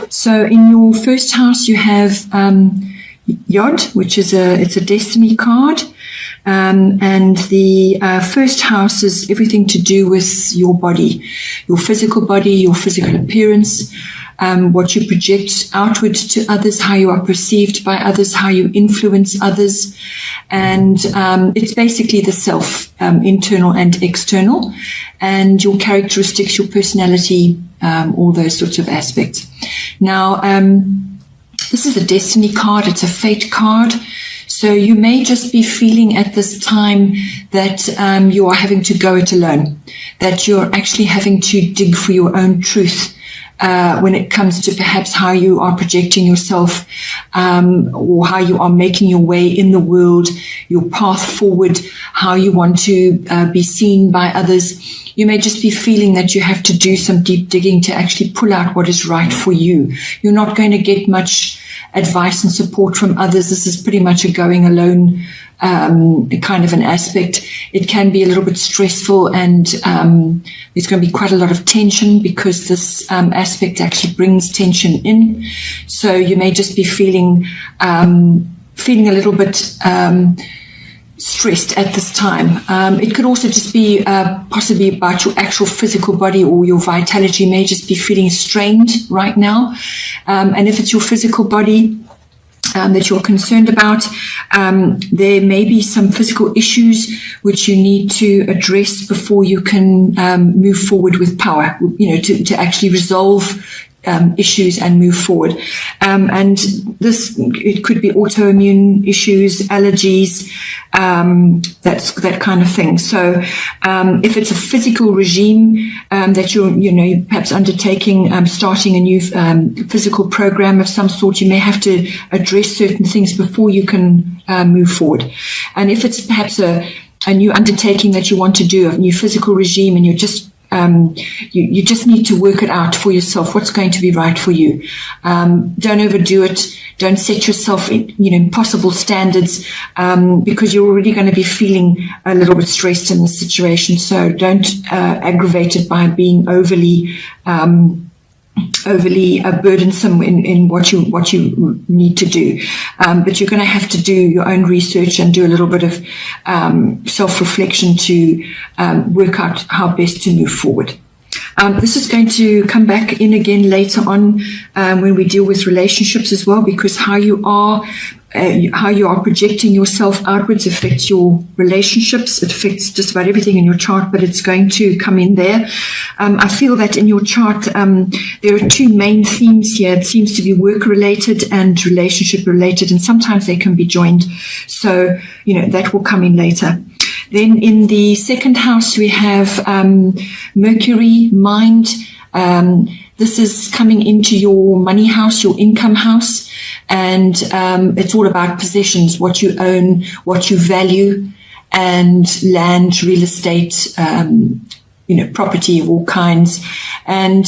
So in your first house, you have Yod, which is it's a destiny card. And the first house is everything to do with your body, your physical appearance, what you project outward to others, how you are perceived by others, how you influence others. And it's basically the self, internal and external, and your characteristics, your personality, all those sorts of aspects. Now, this is a destiny card. It's a fate card. So you may just be feeling at this time that you are having to go it alone, that you're actually having to dig for your own truth when it comes to perhaps how you are projecting yourself, or how you are making your way in the world, your path forward, how you want to be seen by others. You may just be feeling that you have to do some deep digging to actually pull out what is right for you. You're not going to get much advice and support from others. This is pretty much a going alone kind of an aspect. It can be a little bit stressful, and there's going to be quite a lot of tension because this aspect actually brings tension in. So you may just be feeling a little bit stressed at this time. It could also just be possibly about your actual physical body, or your vitality. You may just be feeling strained right now. And if it's your physical body that you're concerned about, there may be some physical issues which you need to address before you can move forward with power, to actually resolve issues and move forward. And it could be autoimmune issues, allergies, that kind of thing. So if it's a physical regime that you're perhaps undertaking, starting a new physical program of some sort, you may have to address certain things before you can move forward. And if it's perhaps a new undertaking that you want to do, a new physical regime, and you're just you just need to work it out for yourself, what's going to be right for you. Don't overdo it. Don't set yourself impossible standards, because you're already going to be feeling a little bit stressed in the situation. So don't aggravate it by being overly burdensome in what you need to do. But you're going to have to do your own research and do a little bit of self-reflection to work out how best to move forward. This is going to come back in again later on when we deal with relationships as well, because how you are projecting yourself outwards affects your relationships. It affects just about everything in your chart, but it's going to come in there. I feel that in your chart, there are two main themes here. It seems to be work-related and relationship-related, and sometimes they can be joined. So, that will come in later. Then in the second house, we have Mercury, mind. This is coming into your money house, your income house. And it's all about possessions, what you own, what you value, and land, real estate, property of all kinds. And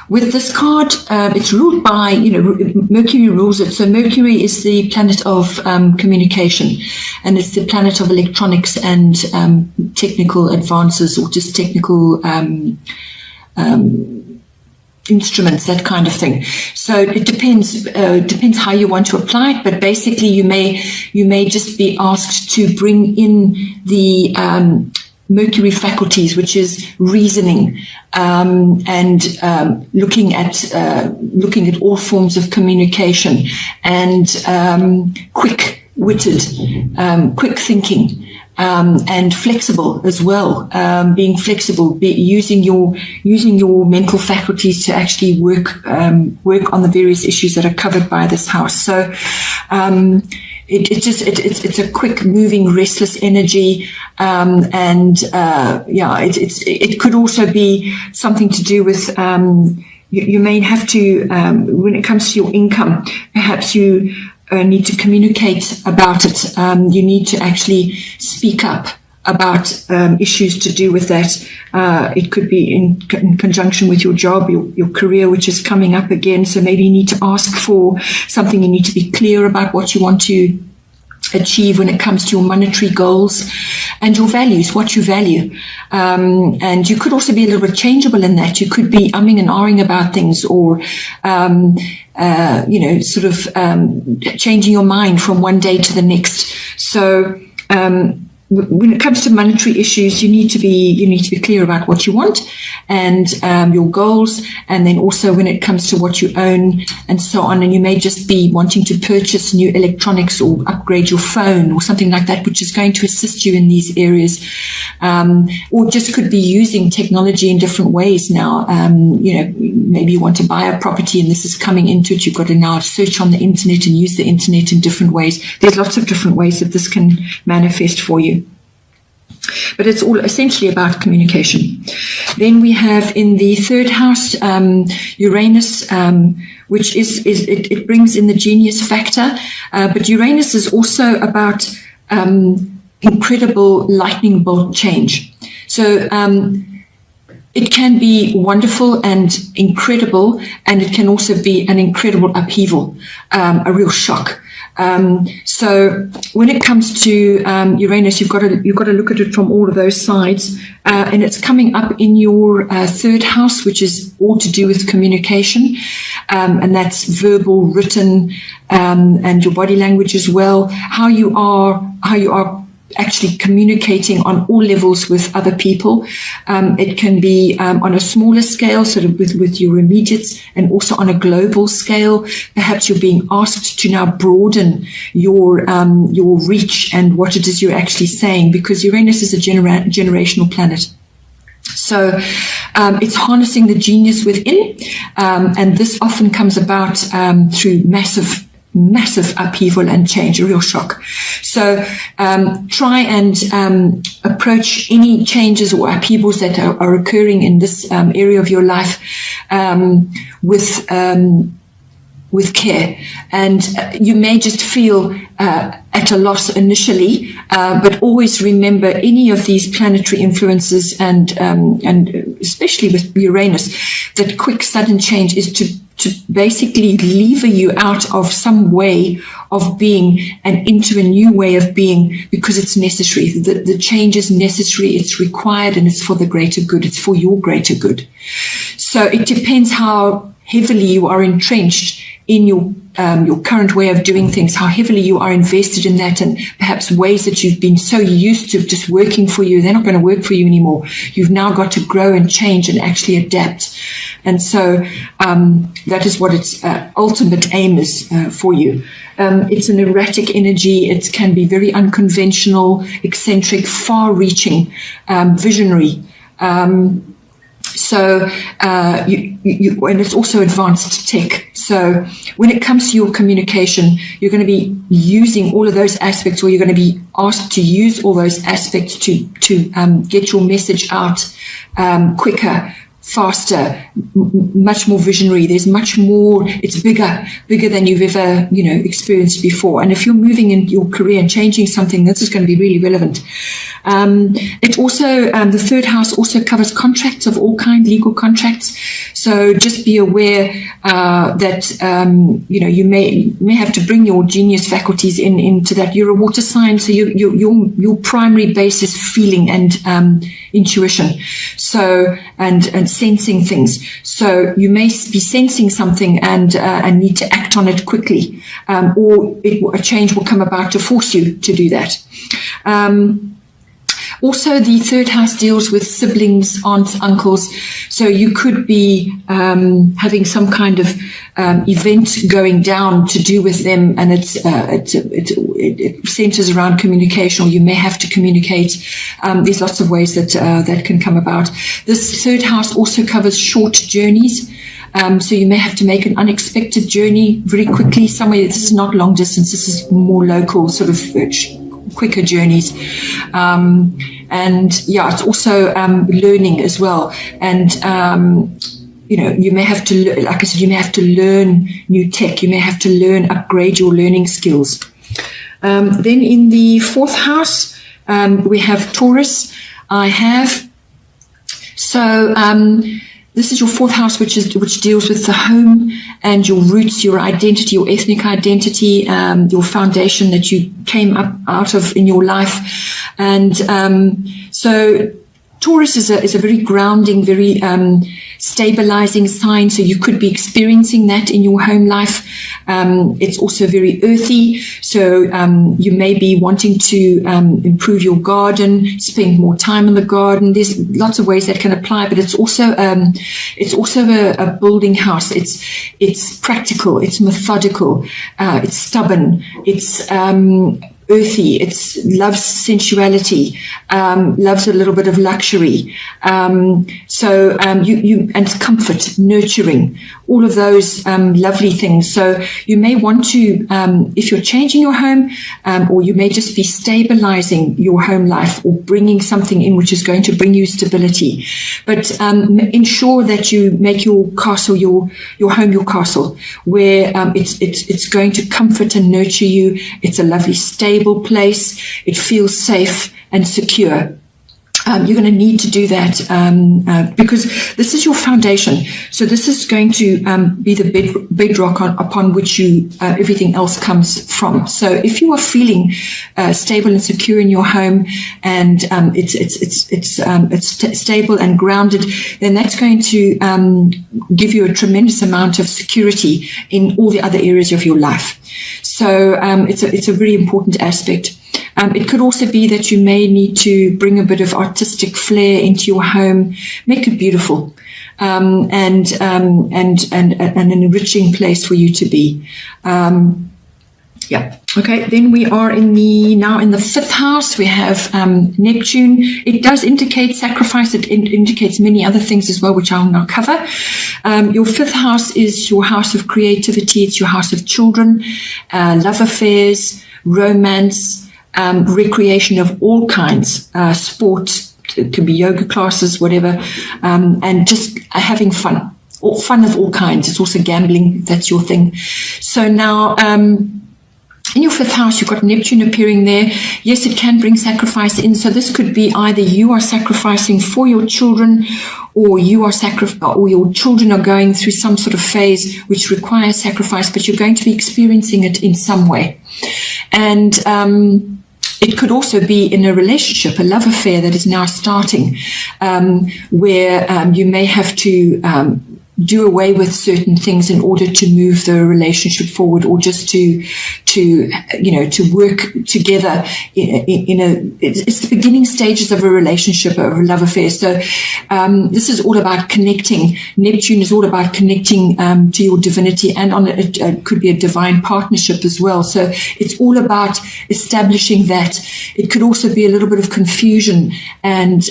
with this card, it's ruled by, Mercury rules it. So Mercury is the planet of communication, and it's the planet of electronics and technical advances, or just technical instruments, that kind of thing. So it depends how you want to apply it, but basically you may just be asked to bring in the Mercury faculties, which is reasoning, and looking at all forms of communication, and quick-witted, quick thinking, and flexible as well. Being flexible, using your mental faculties to actually work on the various issues that are covered by this house. So it's a quick moving, restless energy, it could also be something to do with you may have to when it comes to your income, perhaps you need to communicate about it. You need to actually speak up about issues to do with that. It could be in conjunction with your job, your career, which is coming up again. So maybe you need to ask for something. You need to be clear about what you want to achieve when it comes to your monetary goals and your values, what you value. And you could also be a little bit changeable in that. You could be umming and ahhing about things, or, changing your mind from one day to the next. So, when it comes to monetary issues, you need to be clear about what you want and your goals, and then also when it comes to what you own and so on. And you may just be wanting to purchase new electronics or upgrade your phone or something like that, which is going to assist you in these areas. Or just could be using technology in different ways now. Maybe you want to buy a property and this is coming into it. You've got to now search on the internet and use the internet in different ways. There's lots of different ways that this can manifest for you. But it's all essentially about communication. Then we have in the third house, Uranus, which it brings in the genius factor. But Uranus is also about incredible lightning bolt change. So it can be wonderful and incredible, and it can also be an incredible upheaval, a real shock. So when it comes to Uranus, you've got to look at it from all of those sides, and it's coming up in your third house, which is all to do with communication, and that's verbal, written, and your body language as well. How you are actually communicating on all levels with other people. It can be on a smaller scale, sort of with your immediates, and also on a global scale. Perhaps you're being asked to now broaden your reach and what it is you're actually saying, because Uranus is a generational planet. So it's harnessing the genius within, and this often comes about through massive upheaval and change, a real shock. So try and approach any changes or upheavals that are occurring in this area of your life with care. And you may just feel at a loss initially, but always remember any of these planetary influences and especially with Uranus, that quick sudden change is to basically lever you out of some way of being and into a new way of being, because it's necessary. The change is necessary, it's required, and it's for the greater good. It's for your greater good. So it depends how heavily you are entrenched in your current way of doing things, how heavily you are invested in that, and perhaps ways that you've been so used to just working for you, they're not going to work for you anymore. You've now got to grow and change and actually adapt. And so that is what its ultimate aim is for you. It's an erratic energy. It can be very unconventional, eccentric, far-reaching, visionary. And it's also advanced tech. So when it comes to your communication, you're going to be using all of those aspects, or you're going to be asked to use all those aspects to get your message out quicker, faster, much more visionary. There's much more. It's bigger than you've ever, experienced before. And if you're moving in your career and changing something, this is going to be really relevant. It also, the third house also covers contracts of all kinds, legal contracts. So just be aware that you may have to bring your genius faculties into that. You're a water sign, so your primary base is feeling and intuition. So and sensing things. So you may be sensing something and need to act on it quickly, or a change will come about to force you to do that. Also, the third house deals with siblings, aunts, uncles. So you could be having some kind of event going down to do with them, and it centers around communication, or you may have to communicate. There's lots of ways that can come about. This third house also covers short journeys. So you may have to make an unexpected journey very quickly somewhere. This is not long distance. This is more local, sort of quicker journeys. It's also learning as well. And, you may have to, like I said, you may have to learn new tech. You may have to upgrade your learning skills. Then in the fourth house, we have Taurus. This is your fourth house, which deals with the home and your roots, your identity, your ethnic identity, your foundation that you came up out of in your life. And so Taurus is a very grounding, very stabilizing sign. So you could be experiencing that in your home life. It's also very earthy. So you may be wanting to improve your garden, spend more time in the garden. There's lots of ways that can apply, but it's also a building house. It's practical. It's methodical. It's stubborn. It's earthy. It's loves sensuality, loves a little bit of luxury. So you and comfort, nurturing, all of those lovely things. So you may want to, if you're changing your home, or you may just be stabilizing your home life or bringing something in which is going to bring you stability. But ensure that you make your castle, your home, your castle, where it's going to comfort and nurture you. It's a lovely, stable place. It feels safe and secure. You're going to need to do that because this is your foundation. So this is going to be the bedrock upon which everything else comes from. So if you are feeling stable and secure in your home, and it's stable and grounded, then that's going to give you a tremendous amount of security in all the other areas of your life. So it's a very important aspect. It could also be that you may need to bring a bit of artistic flair into your home, make it beautiful, and an enriching place for you to be. Yeah. Okay. Then we are now in the fifth house. We have Neptune. It does indicate sacrifice. It indicates many other things as well, which I'll now cover. Your fifth house is your house of creativity. It's your house of children, love affairs, romance, recreation of all kinds, sport, it can be yoga classes, whatever, and just having fun, or fun of all kinds. It's also gambling, if that's your thing. So now, in your fifth house, you've got Neptune appearing there. Yes, it can bring sacrifice in. So this could be either you are sacrificing for your children, or your children are going through some sort of phase which requires sacrifice, but you're going to be experiencing it in some way. And it could also be in a relationship, a love affair that is now starting, where you may have to do away with certain things in order to move the relationship forward, or just to work together it's the beginning stages of a relationship, of a love affair. So this is all about connecting. Neptune is all about connecting to your divinity, and it could be a divine partnership as well. So it's all about establishing that. It could also be a little bit of confusion and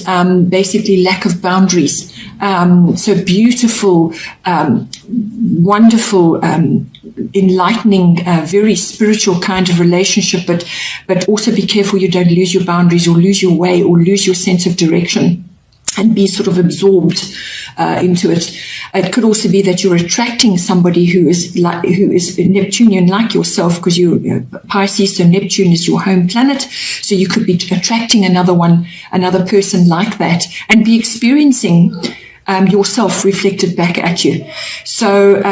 basically lack of boundaries. So beautiful, wonderful, enlightening, very spiritual kind of relationship, but also be careful you don't lose your boundaries or lose your way or lose your sense of direction and be sort of absorbed into it. It could also be that you're attracting somebody who is Neptunian like yourself, because you're Pisces, so Neptune is your home planet. So you could be attracting another person like that, and be experiencing yourself reflected back at you. So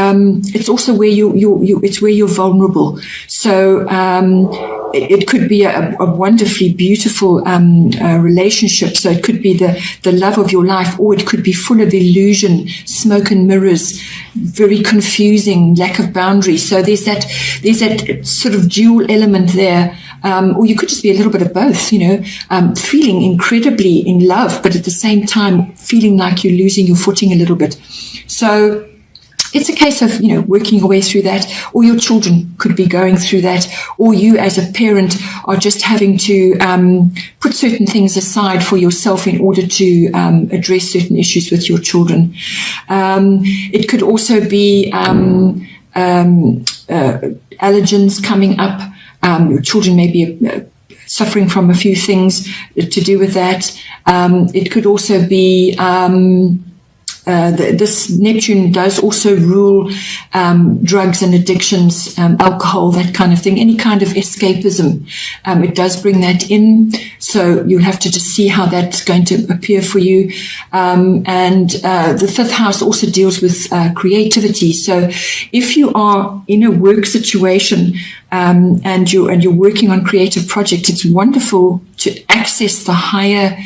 it's also where it's where you're vulnerable. So it could be a wonderfully beautiful relationship. So it could be the love of your life, or it could be full of illusion, smoke and mirrors, very confusing, lack of boundaries. So there's that sort of dual element there. Or you could just be a little bit of both, feeling incredibly in love, but at the same time feeling like you're losing your footing a little bit. So it's a case of, working your way through that, or your children could be going through that, or you as a parent are just having to put certain things aside for yourself in order to address certain issues with your children. It could also be allergens coming up. Your children may be suffering from a few things to do with that. It could also be this Neptune does also rule drugs and addictions, alcohol, that kind of thing, any kind of escapism. It does bring that in. So you'll have to just see how that's going to appear for you. And the fifth house also deals with creativity. So if you are in a work situation and you're working on creative projects, it's wonderful to access the higher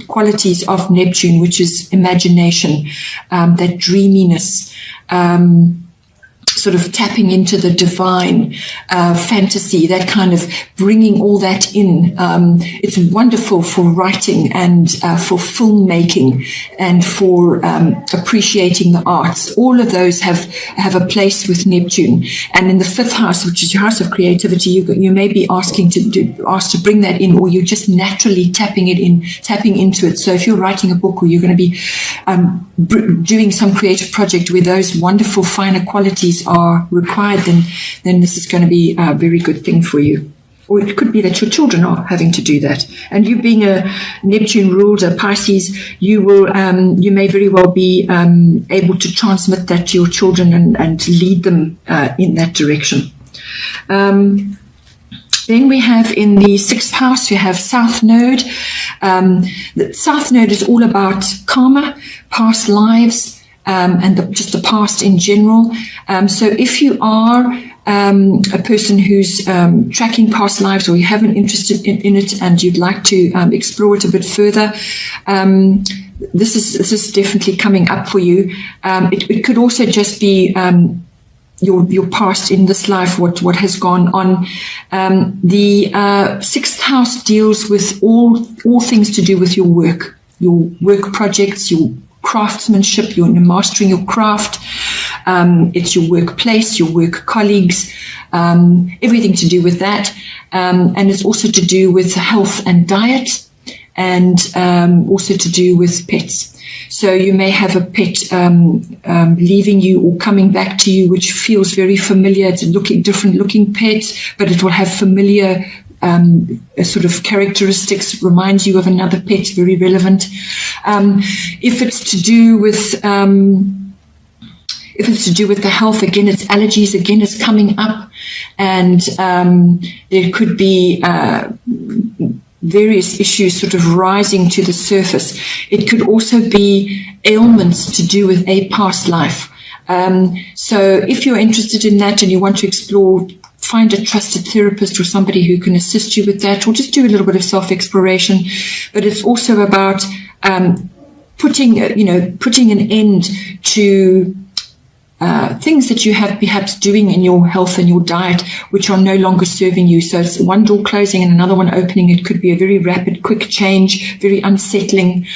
qualities of Neptune, which is imagination, that dreaminess, sort of tapping into the divine, fantasy, that kind of bringing all that in. It's wonderful for writing and for filmmaking and for appreciating the arts. All of those have a place with Neptune. And in the fifth house, which is your house of creativity, you may be asked to bring that in, or you're just naturally tapping into it. So if you're writing a book, or you're going to be doing some creative project where those wonderful finer qualities are required, then this is going to be a very good thing for you. Or it could be that your children are having to do that. And you being a Neptune ruled a Pisces, you may very well be able to transmit that to your children and lead them in that direction. Then we have in the sixth house, you have South Node. The South Node is all about karma, past lives, and just the past in general. So if you are a person who's tracking past lives, or you have an interest in it and you'd like to explore it a bit further, this is definitely coming up for you. It could also just be your past in this life, what has gone on. The sixth house deals with all things to do with your work projects, your craftsmanship, you're mastering your craft. It's your workplace, your work colleagues, everything to do with that. And it's also to do with health and diet, and also to do with pets. So you may have a pet leaving you or coming back to you, which feels very familiar. It's a different looking pet, but it will have familiar sort of characteristics, reminds you of another pet, very relevant. If it's to do with the health, again, it's allergies, again, it's coming up, and there could be various issues sort of rising to the surface. It could also be ailments to do with a past life. So if you're interested in that and you want to explore, find a trusted therapist or somebody who can assist you with that, or just do a little bit of self-exploration. But it's also about putting an end to things that you have perhaps doing in your health and your diet, which are no longer serving you. So it's one door closing and another one opening. It could be a very rapid, quick change, very unsettling.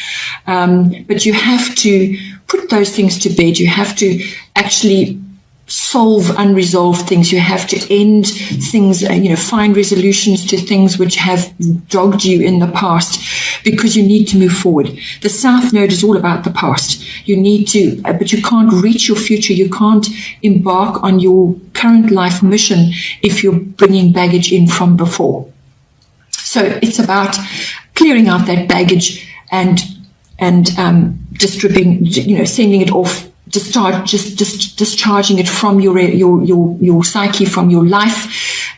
But you have to put those things to bed. You have to actually solve unresolved things. You have to end things, find resolutions to things which have dogged you in the past, because you need to move forward. The South Node is all about the past. You need to, but you can't reach your future. You can't embark on your current life mission if you're bringing baggage in from before. So it's about clearing out that baggage and distributing, sending it off, discharging it from your psyche, from your life,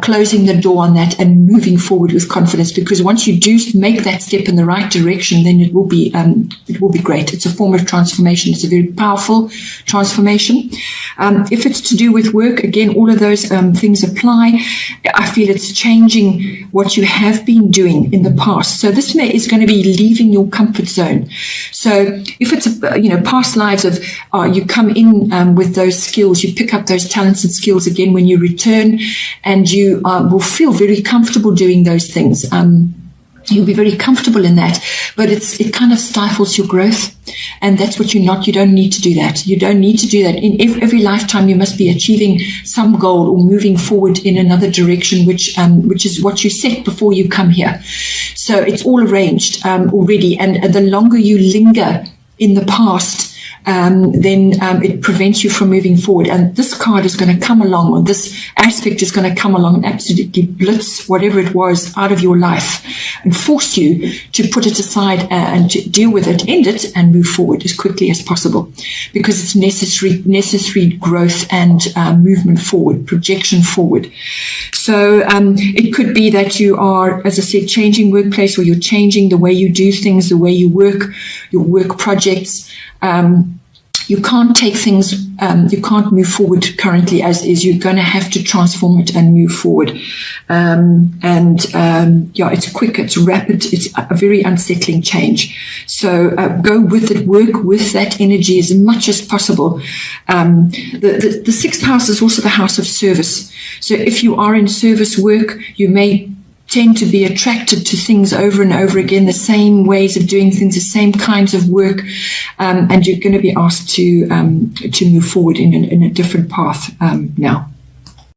closing the door on that and moving forward with confidence. Because once you do make that step in the right direction, then it will be great. It's a form of transformation. It's a very powerful transformation. If it's to do with work, again, all of those things apply. I feel it's changing what you have been doing in the past. So this is going to be leaving your comfort zone. So if it's past lives of you come in with those skills, you pick up those talents and skills again when you return, and you will feel very comfortable doing those things. You'll be very comfortable in that, but it kind of stifles your growth, and that's what you don't need to do that. You don't need to do that. In every lifetime, you must be achieving some goal or moving forward in another direction, which is what you set before you come here. So it's all arranged already, and the longer you linger in the past, then it prevents you from moving forward. And this card is going to come along, or this aspect is going to come along and absolutely blitz whatever it was out of your life and force you to put it aside and to deal with it, end it, and move forward as quickly as possible, because it's necessary growth and movement forward, projection forward. So it could be that you are, as I said, changing workplace, or you're changing the way you do things, the way you work, your work projects. You can't take things, you can't move forward currently as is. You're going to have to transform it and move forward. Yeah, it's quick, it's rapid, it's a very unsettling change. So go with it, work with that energy as much as possible. The sixth house is also the house of service. So if you are in service work, you may tend to be attracted to things over and over again, the same ways of doing things, the same kinds of work, and you're going to be asked to move forward in a different path now.